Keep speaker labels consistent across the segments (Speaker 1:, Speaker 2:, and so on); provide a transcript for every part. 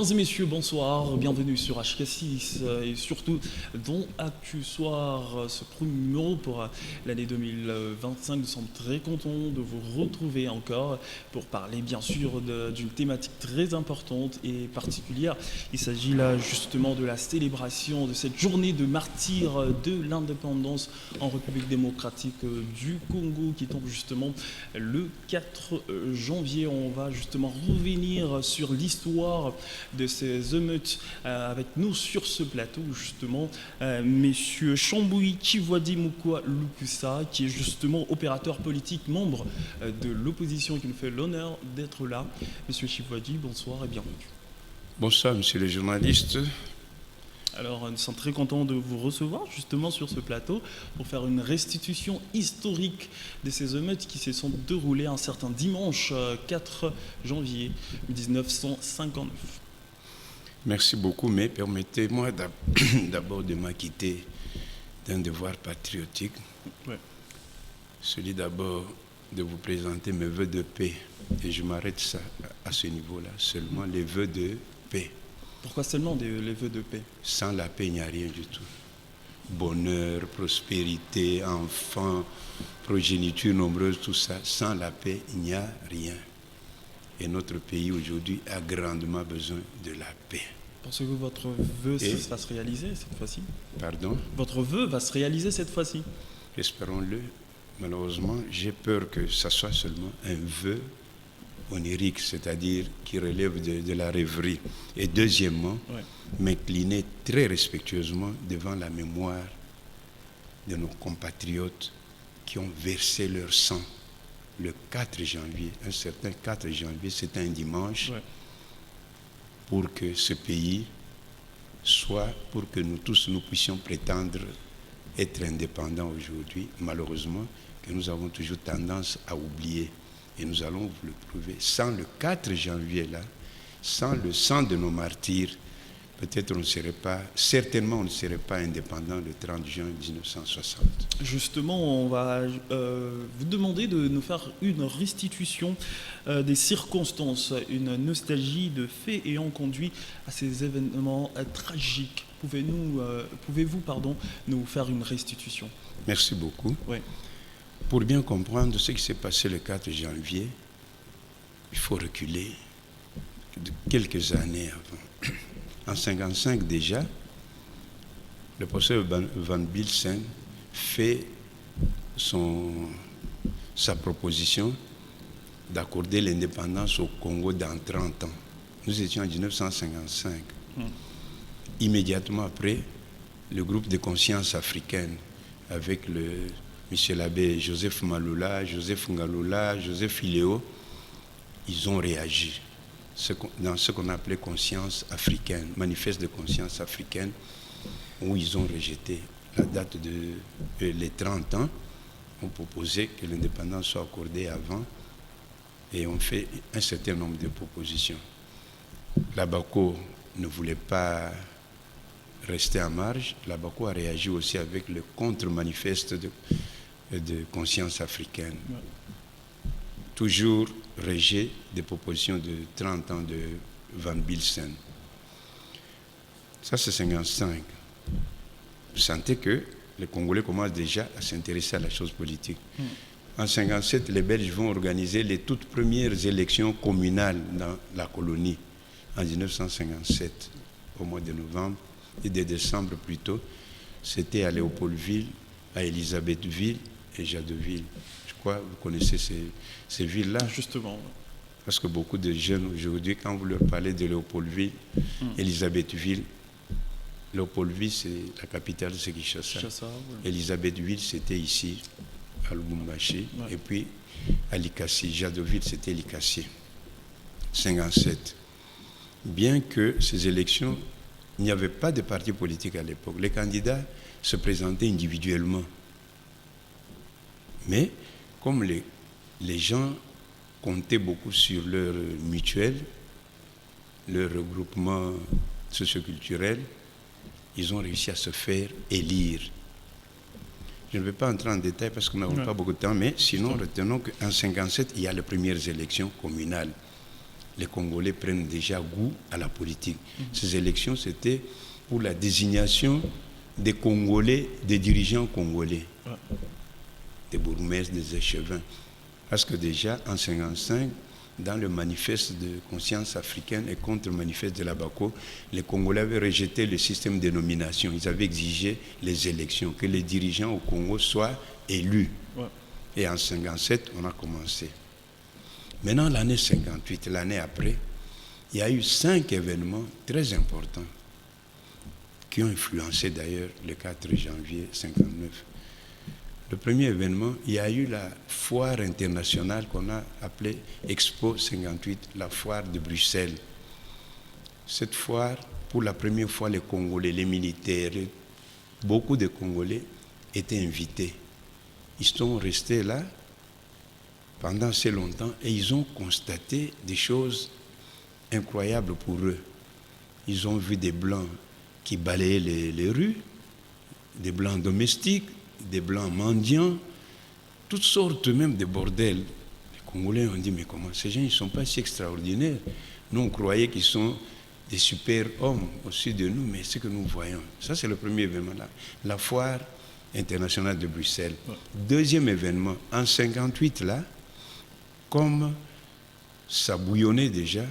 Speaker 1: Mesdames et messieurs, bonsoir, bienvenue sur HK6 et surtout dans Actu Soir, ce premier numéro pour l'année 2025. Nous sommes très contents de vous retrouver encore pour parler bien sûr d'une thématique très importante et particulière. Il s'agit là justement de la célébration de cette journée de martyrs de l'indépendance en République démocratique du Congo qui tombe justement le 4 janvier. On va justement revenir sur l'histoire de ces émeutes avec nous sur ce plateau justement messieurs Chamboui Chivwadi Mukwa Lukusa qui est justement opérateur politique, membre de l'opposition qui nous fait l'honneur d'être là. Monsieur Chivwadi, bonsoir et bienvenue.
Speaker 2: Bonsoir monsieur le journaliste.
Speaker 1: Alors, nous sommes très contents de vous recevoir justement sur ce plateau pour faire une restitution historique de ces émeutes qui se sont déroulées un certain dimanche 4 janvier 1959.
Speaker 2: Merci beaucoup, mais permettez-moi d'abord de m'acquitter d'un devoir patriotique.
Speaker 1: Ouais.
Speaker 2: Celui d'abord de vous présenter mes vœux de paix. Et je m'arrête à ce niveau-là, seulement les vœux de paix.
Speaker 1: Pourquoi seulement les vœux de paix?
Speaker 2: Sans la paix, il n'y a rien du tout. Bonheur, prospérité, enfants, progéniture nombreuse, tout ça. Sans la paix, il n'y a rien. Et notre pays aujourd'hui a grandement besoin de la paix.
Speaker 1: Pensez-vous que votre vœu va se réaliser cette fois-ci?
Speaker 2: Pardon?
Speaker 1: Votre vœu va se réaliser cette fois-ci?
Speaker 2: Espérons-le. Malheureusement, j'ai peur que ça soit seulement un vœu onirique, c'est-à-dire qui relève de la rêverie. Et deuxièmement, m'incliner très respectueusement devant la mémoire de nos compatriotes qui ont versé leur sang le 4 janvier, un certain 4 janvier, c'est un dimanche, pour que ce pays soit, pour que nous tous, nous puissions prétendre être indépendants aujourd'hui, malheureusement, que nous avons toujours tendance à oublier. Et nous allons vous le prouver. Sans le 4 janvier là, sans le sang de nos martyrs, peut-être on ne serait pas, certainement on ne serait pas indépendant le 30 juin 1960.
Speaker 1: Justement, on va vous demander de nous faire une restitution des circonstances, une nostalgie de faits ayant conduit à ces événements tragiques. Pouvez-vous nous faire une restitution?
Speaker 2: Merci beaucoup.
Speaker 1: Oui.
Speaker 2: Pour bien comprendre ce qui s'est passé le 4 janvier, il faut reculer de quelques années avant. En 1955 déjà, le professeur Van Bilsen fait sa proposition d'accorder l'indépendance au Congo dans 30 ans. Nous étions en 1955. Immédiatement après, le groupe de conscience africaine avec Monsieur l'abbé Joseph Maloula, Joseph Ngaloula, Joseph Iléo, ils ont réagi dans ce qu'on appelait conscience africaine, manifeste de conscience africaine, où ils ont rejeté la date les 30 ans, ont proposé que l'indépendance soit accordée avant et ont fait un certain nombre de propositions. L'ABACO ne voulait pas rester en marge. L'ABACO a réagi aussi avec le contre-manifeste de conscience africaine. Toujours rejet des propositions de 30 ans de Van Bilsen. Ça, c'est 1955. Vous sentez que les Congolais commencent déjà à s'intéresser à la chose politique. En 1957, les Belges vont organiser les toutes premières élections communales dans la colonie. En 1957, au mois de novembre et de décembre plutôt, c'était à Léopoldville, à Elisabethville et Jadeville. Je crois que vous connaissez ces villes-là.
Speaker 1: Justement.
Speaker 2: Parce que beaucoup de jeunes aujourd'hui, quand vous leur parlez de Léopoldville, Elisabethville, Léopoldville, c'est la capitale de Kinshasa. Elisabethville, c'était ici, à Lubumbashi. Et puis, à Likasi. Jadeville, c'était Likasi. 57. Bien que ces élections, il n'y avait pas de parti politique à l'époque. Les candidats se présentaient individuellement. Mais comme les gens comptaient beaucoup sur leur mutuelle, leur regroupement socioculturel, ils ont réussi à se faire élire. Je ne vais pas entrer en détail parce que nous n'avons pas beaucoup de temps, mais sinon retenons qu'en 1957, il y a les premières élections communales. les Congolais prennent déjà goût à la politique. Ces élections, c'était pour la désignation des Congolais, des dirigeants congolais, des bourgmestres, des échevins. Parce que déjà, en 1955, dans le manifeste de conscience africaine et contre le manifeste de la Bako, les Congolais avaient rejeté le système de nomination. Ils avaient exigé les élections, que les dirigeants au Congo soient élus. Et en 1957, on a commencé. Maintenant, l'année 58, l'année après, il y a eu 5 événements très importants qui ont influencé d'ailleurs le 4 janvier 1959. Le premier événement, il y a eu la foire internationale qu'on a appelée Expo 58, la foire de Bruxelles. Cette foire, pour la première fois, les Congolais, les militaires, beaucoup de Congolais étaient invités. Ils sont restés là pendant assez longtemps et ils ont constaté des choses incroyables pour eux. Ils ont vu des Blancs qui balayaient les rues, des Blancs domestiques, des Blancs mendiants, toutes sortes même de bordels. Les Congolais ont dit, mais comment ces gens, ils ne sont pas si extraordinaires. Nous, on croyait qu'ils sont des super-hommes au-dessus de nous, mais ce que nous voyons. Ça, c'est le premier événement là. La foire internationale de Bruxelles. Deuxième événement, en 1958, là, comme ça bouillonnait déjà,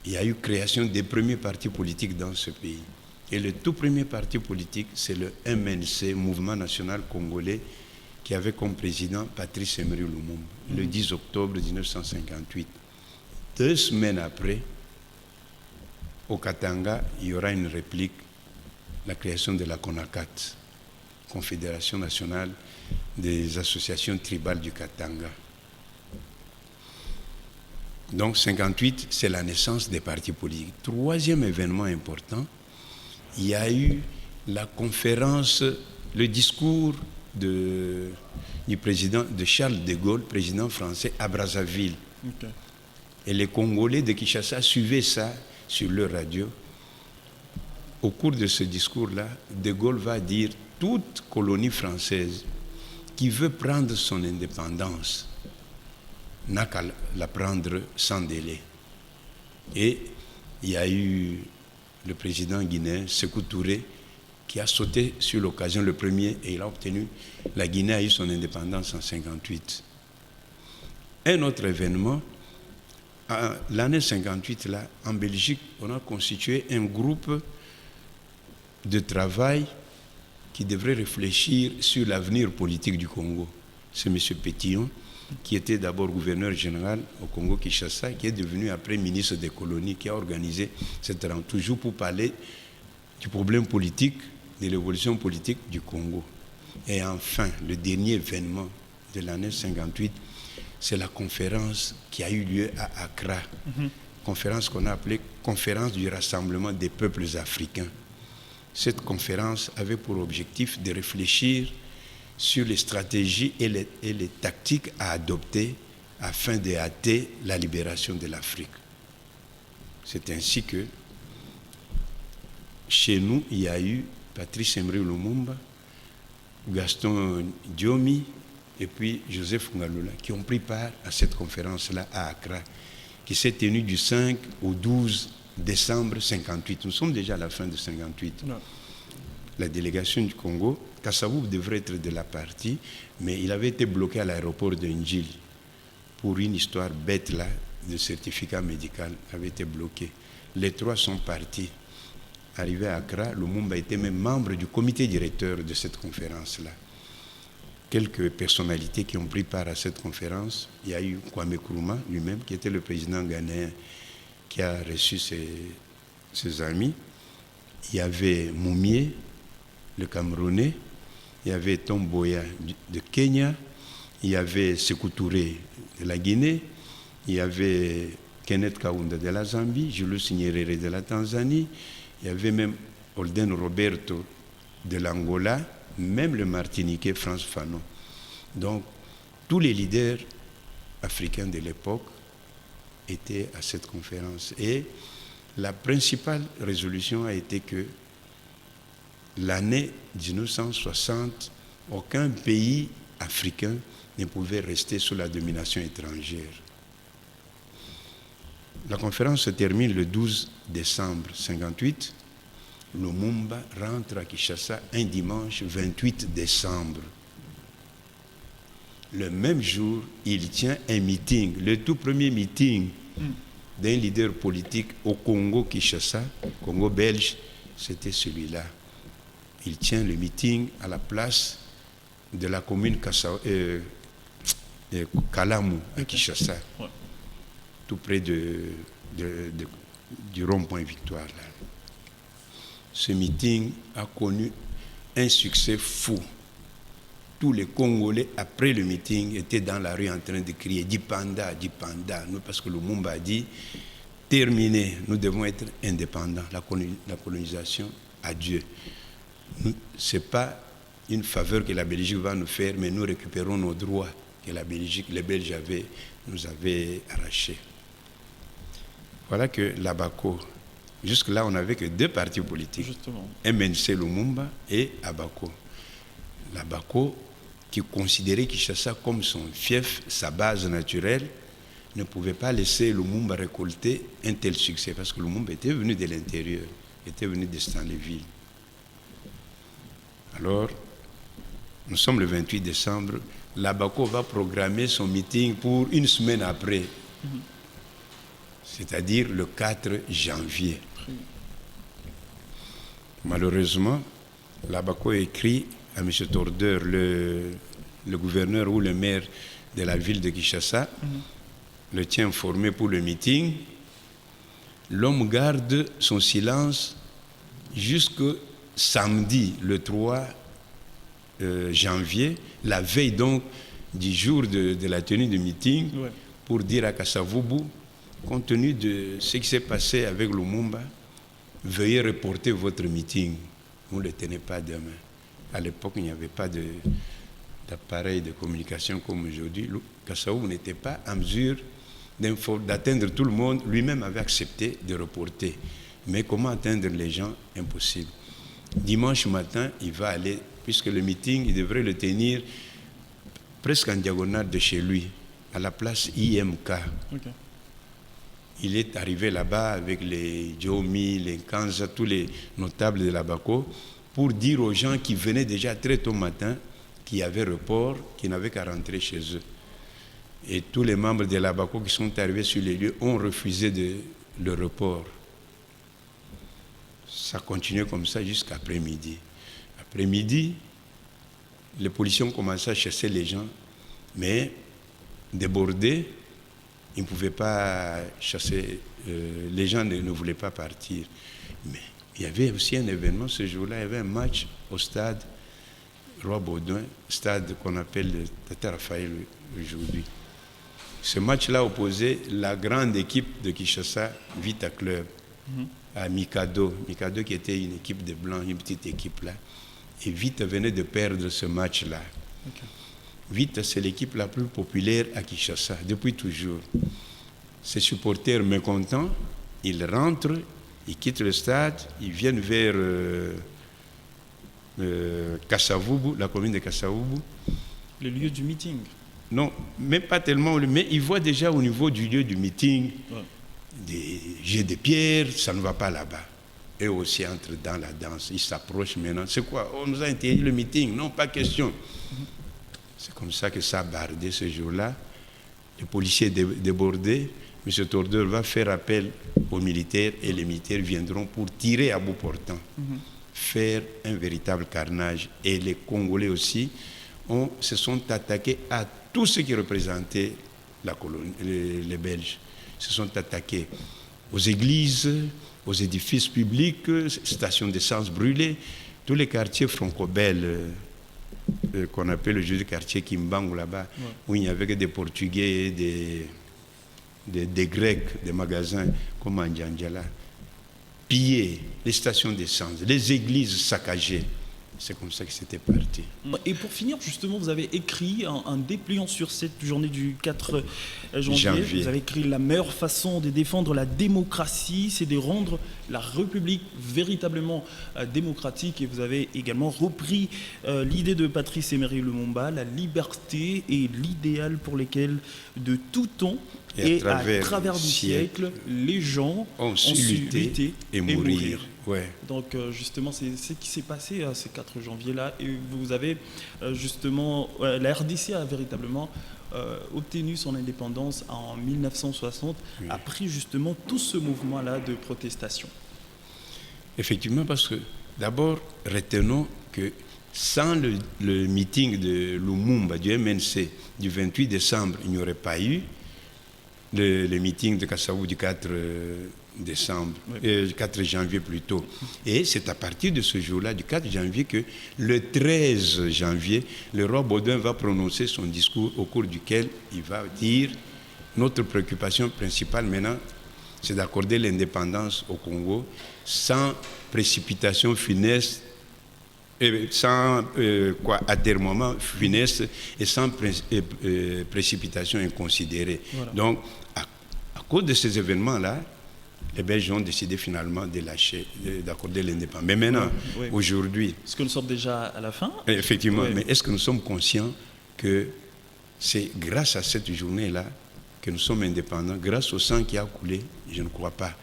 Speaker 2: il y a eu création des premiers partis politiques dans ce pays. Et le tout premier parti politique, c'est le MNC, Mouvement National Congolais, qui avait comme président Patrice Emery Lumumba, le 10 octobre 1958. 2 semaines après, au Katanga, il y aura une réplique, la création de la CONACAT, Confédération nationale des associations tribales du Katanga. Donc 58, c'est la naissance des partis politiques. Troisième événement important, il y a eu la conférence, le discours du président de Charles de Gaulle, président français, à Brazzaville. Okay. Et les Congolais de Kinshasa suivaient ça sur leur radio. Au cours de ce discours-là, de Gaulle va dire toute colonie française qui veut prendre son indépendance n'a qu'à la prendre sans délai. Et il y a eu le président guinéen, Sékou Touré, qui a sauté sur l'occasion le premier et il a obtenu, la Guinée a eu son indépendance en 1958. Un autre événement, l'année 58, là, en Belgique, on a constitué un groupe de travail qui devrait réfléchir sur l'avenir politique du Congo. C'est M. Pétillon, qui était d'abord gouverneur général au Congo-Kinshasa, qui est devenu après ministre des colonies, qui a organisé cette rencontre, toujours pour parler du problème politique, de l'évolution politique du Congo. Et enfin, le dernier événement de l'année 58, c'est la conférence qui a eu lieu à Accra, conférence qu'on a appelée Conférence du Rassemblement des peuples africains. Cette conférence avait pour objectif de réfléchir sur les stratégies et les tactiques à adopter afin de hâter la libération de l'Afrique. C'est ainsi que chez nous, il y a eu Patrice Emery Lumumba, Gaston Diomi et puis Joseph Ngalola qui ont pris part à cette conférence-là à Accra, qui s'est tenue du 5 au 12 décembre 1958. Nous sommes déjà à la fin de 1958. La délégation du Congo, Kassavou devrait être de la partie, mais il avait été bloqué à l'aéroport de Njili pour une histoire bête là, de certificat médical, avait été bloqué. Les 3 sont partis. Arrivé à Accra, Lumumba était même membre du comité directeur de cette conférence-là. Quelques personnalités qui ont pris part à cette conférence, il y a eu Kwame Nkrumah lui-même, qui était le président ghanéen, qui a reçu ses amis. Il y avait Moumié, le Camerounais, il y avait Tom Mboya de Kenya, il y avait Sékou Touré de la Guinée, il y avait Kenneth Kaunda de la Zambie, Julius Nyerere de la Tanzanie, il y avait même Holden Roberto de l'Angola, même le Martiniquais France Fanon. Donc, tous les leaders africains de l'époque étaient à cette conférence. Et la principale résolution a été que l'année 1960, aucun pays africain ne pouvait rester sous la domination étrangère. La conférence se termine le 12 décembre 1958. Lumumba rentre à Kinshasa un dimanche 28 décembre. Le même jour, il tient un meeting, le tout premier meeting d'un leader politique au Congo Kinshasa, Congo belge, c'était celui-là. Il tient le meeting à la place de la commune Kalamu à Kinshasa, tout près du rond-point Victoire. Là. Ce meeting a connu un succès fou. Tous les Congolais, après le meeting, étaient dans la rue en train de crier « Dipanda, Dipanda ». Parce que Lumumba a dit « Terminé, nous devons être indépendants. La colonisation, adieu. Ce n'est pas une faveur que la Belgique va nous faire, mais nous récupérons nos droits que la Belgique, les Belges nous avaient arrachés. » Voilà que l'Abako, jusque-là, on n'avait que deux partis politiques. Justement. MNC Lumumba et Abako. L'Abako, qui considérait Kinshasa comme son fief, sa base naturelle, ne pouvait pas laisser Lumumba récolter un tel succès, parce que Lumumba était venu de l'intérieur, était venu de Stanleyville. Alors, nous sommes le 28 décembre, l'Abako va programmer son meeting pour une semaine après, c'est-à-dire le 4 janvier. Malheureusement, l'Abako écrit à M. Tordeur, le gouverneur ou le maire de la ville de Kinshasa, le tient informé pour le meeting. L'homme garde son silence jusqu'au samedi, le 3 janvier, la veille donc du jour de la tenue du meeting, pour dire à Kasavubu, compte tenu de ce qui s'est passé avec Lumumba, veuillez reporter votre meeting. Vous ne le tenez pas demain. À l'époque, il n'y avait pas d'appareil de communication comme aujourd'hui. Kasavubu n'était pas en mesure d'atteindre tout le monde. Lui-même avait accepté de reporter. Mais comment atteindre les gens? Impossible. Dimanche matin, il va aller, puisque le meeting, il devrait le tenir presque en diagonale de chez lui, à la place IMK. Okay. Il est arrivé là-bas avec les Djomi, les Kanza, tous les notables de l'Abako, pour dire aux gens qui venaient déjà très tôt matin, qui avaient report, qui n'avaient qu'à rentrer chez eux. Et tous les membres de l'Abako qui sont arrivés sur les lieux ont refusé le report. Ça continuait comme ça jusqu'après-midi. Après-midi, les policiers ont commencé à chasser les gens, mais débordés, ils ne pouvaient pas chasser, les gens ne voulaient pas partir. Mais il y avait aussi un événement ce jour-là, il y avait un match au stade Roi-Baudouin, stade qu'on appelle le Tata Raphaël aujourd'hui. Ce match-là opposait la grande équipe de Kinshasa, Vita Club, à Mikado. Mikado qui était une équipe de Blancs, une petite équipe là. Et Vita venait de perdre ce match-là. Okay. Vita, c'est l'équipe la plus populaire à Kinshasa, depuis toujours. Ses supporters mécontents, ils rentrent, ils quittent le stade, ils viennent vers Kasavubu, la commune de Kasavubu.
Speaker 1: Le lieu du meeting?
Speaker 2: Non, mais pas tellement, mais ils voient déjà au niveau du lieu du meeting des jets de pierre, ça ne va pas là-bas. Eux aussi entrent dans la danse, ils s'approchent maintenant. C'est quoi? On nous a interdit le meeting? Non, pas question. C'est comme ça que ça a bardé ce jour-là. Les policiers débordés, M. Tordeur va faire appel aux militaires et les militaires viendront pour tirer à bout portant, faire un véritable carnage. Et les Congolais aussi se sont attaqués à tout ce qui représentait la colonie, les Belges. Se sont attaqués aux églises, aux édifices publics, stations d'essence brûlées, tous les quartiers franco-belges qu'on appelle aujourd'hui le quartier Kimbangu là-bas, où il n'y avait que des Portugais, des Grecs, des magasins comme Andjandjala, pillés, les stations d'essence, les églises saccagées. C'est comme ça que c'était parti.
Speaker 1: Et pour finir, justement, vous avez écrit un dépliant sur cette journée du 4 janvier. Vous avez écrit « La meilleure façon de défendre la démocratie, c'est de rendre la République véritablement démocratique ». Et vous avez également repris l'idée de Patrice Emery Lumumba, la liberté est l'idéal pour lequel de tout temps Et à travers du siècle, les gens
Speaker 2: ont su lutter et mourir. Ouais.
Speaker 1: Donc justement, c'est ce qui s'est passé ce 4 janvier-là. Et vous avez justement, la RDC a véritablement obtenu son indépendance en 1960, oui, après justement tout ce mouvement-là de protestation.
Speaker 2: Effectivement, parce que d'abord, retenons que sans le meeting de Lumumba, du MNC, du 28 décembre, il n'y aurait pas eu le meeting de Kasavubu du 4 décembre, oui, 4 janvier plutôt. Et c'est à partir de ce jour-là, du 4 janvier, que le 13 janvier, le roi Baudouin va prononcer son discours au cours duquel il va dire notre préoccupation principale maintenant, c'est d'accorder l'indépendance au Congo sans précipitation funeste, sans atermoiement funeste et sans précipitation inconsidérée. Voilà. Donc, à cause de ces événements-là, les Belges ont décidé finalement de lâcher, d'accorder l'indépendance. Mais maintenant, oui, aujourd'hui...
Speaker 1: Est-ce que nous sommes déjà à la fin?
Speaker 2: Effectivement, oui, mais est-ce que nous sommes conscients que c'est grâce à cette journée-là que nous sommes indépendants, grâce au sang qui a coulé? Je ne crois pas.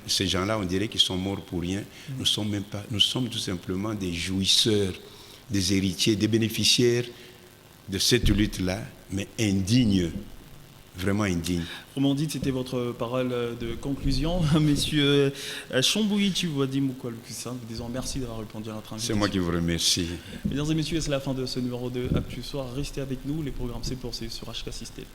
Speaker 2: Ces gens-là, on dirait qu'ils sont morts pour rien. Nous sommes même pas. Nous sommes tout simplement des jouisseurs, des héritiers, des bénéficiaires de cette lutte-là, mais indignes, vraiment indignes.
Speaker 1: Comment dit, c'était votre parole de conclusion. Monsieur Chambouyi, tu vois, dis Moukoualoukussa, nous disons merci d'avoir répondu à notre invitation.
Speaker 2: C'est moi qui vous remercie.
Speaker 1: Mesdames et messieurs, c'est la fin de ce numéro de Actu Soir. Restez avec nous, les programmes se poursuivent sur HK System.